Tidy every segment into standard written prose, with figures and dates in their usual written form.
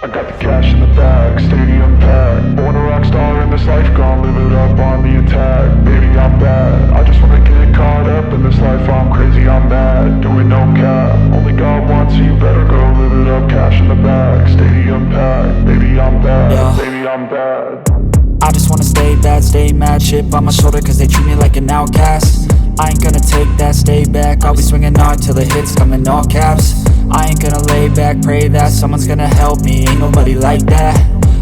I got the cash in the bag, stadium packed. Born a rock star in this life, gon' live it up on the attack. Baby, I'm bad, I just wanna get caught up in this life. I'm crazy, I'm mad, doing no cap. Only God wants, so you better go live it up. Cash in the bag, stadium packed. Baby, I'm bad, Yeah. baby, I'm bad. I just wanna stay bad, stay mad. Chip on my shoulder cause they treat me like an outcast. I ain't gonna take that, stay back. I'll be swinging hard till the hits come in all caps. I ain't gonna lay back, pray that someone's gonna help me. Ain't nobody like that.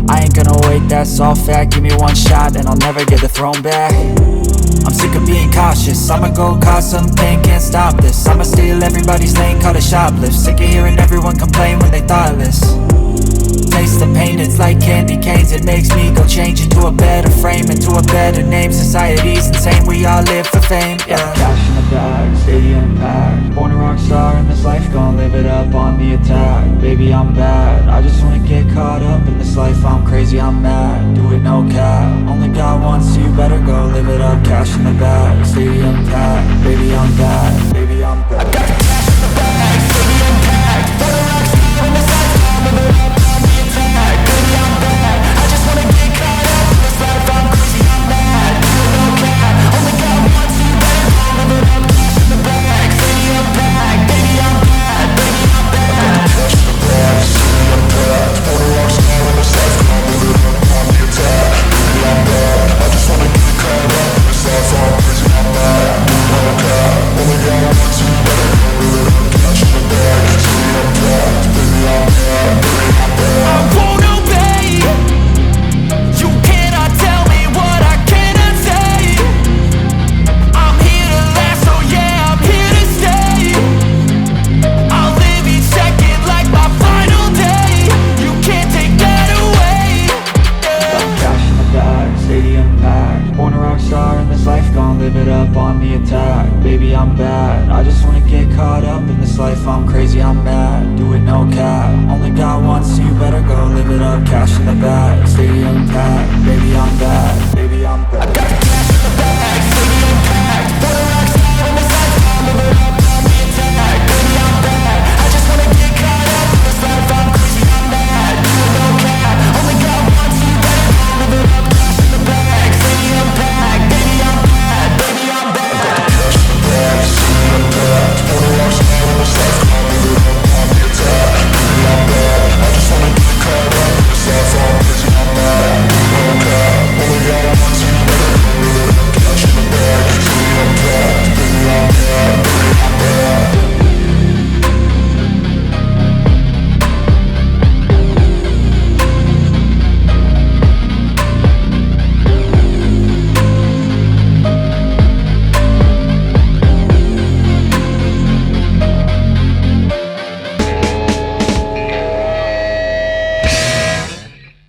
I ain't gonna wait, that's all fact. Give me one shot and I'll never get the throne back. I'm sick of being cautious, I'ma go cause some pain, can't stop this. I'ma steal everybody's lane, call it shoplift. Sick of hearing everyone complain when they thoughtless. Taste the pain, it's like candy canes. It makes me go change into a better frame, into a better name. Society's insane, we all live for fame, yeah. Cash in the bag, stadium packed. Born a rock star in this life, gon' live it up on the attack. Baby, I'm bad, I just wanna get caught up in this life. I'm crazy, I'm mad, do it no cap. Only God wants, so you better go live it up. Cash in the bag, stadium packed. Baby, I'm bad, baby, I'm bad. I got the cash in the bag, stadium packed. Born a rock star in this life, gon' live it up on the attack. Baby, I'm bad, I just wanna get caught up in this life. I'm crazy, I'm mad, do it no cap. Only God wants, so you better go live it up. Cash in the bag, stadium packed. Baby, I'm bad, baby, I'm bad. Cash in the bag, stadium packed. Born a rock star in this life, gon' live it up on the attack. Baby, I'm bad, I just wanna get caught up in this life. I'm crazy, I'm mad, do it no cap. Only God wants, so you better go live it up. Cash in the bag, stadium packed. Baby, I'm bad, baby, I'm bad. I won't obey. You cannot tell me what I cannot say. I'm here to last, so yeah, I'm here to stay. I'll live each second like my final day. You can't take that away, yeah. Cash in the bag, stadium packed. Born a rock star in this life, gon' live it up on the attack. Baby, I'm bad, I just wanna get caught up in this life. I'm crazy, I'm mad, do it no cap. Only God wants, so you better go live it up. Cash in the bag, stadium packed. Baby, I'm bad, baby, I'm bad.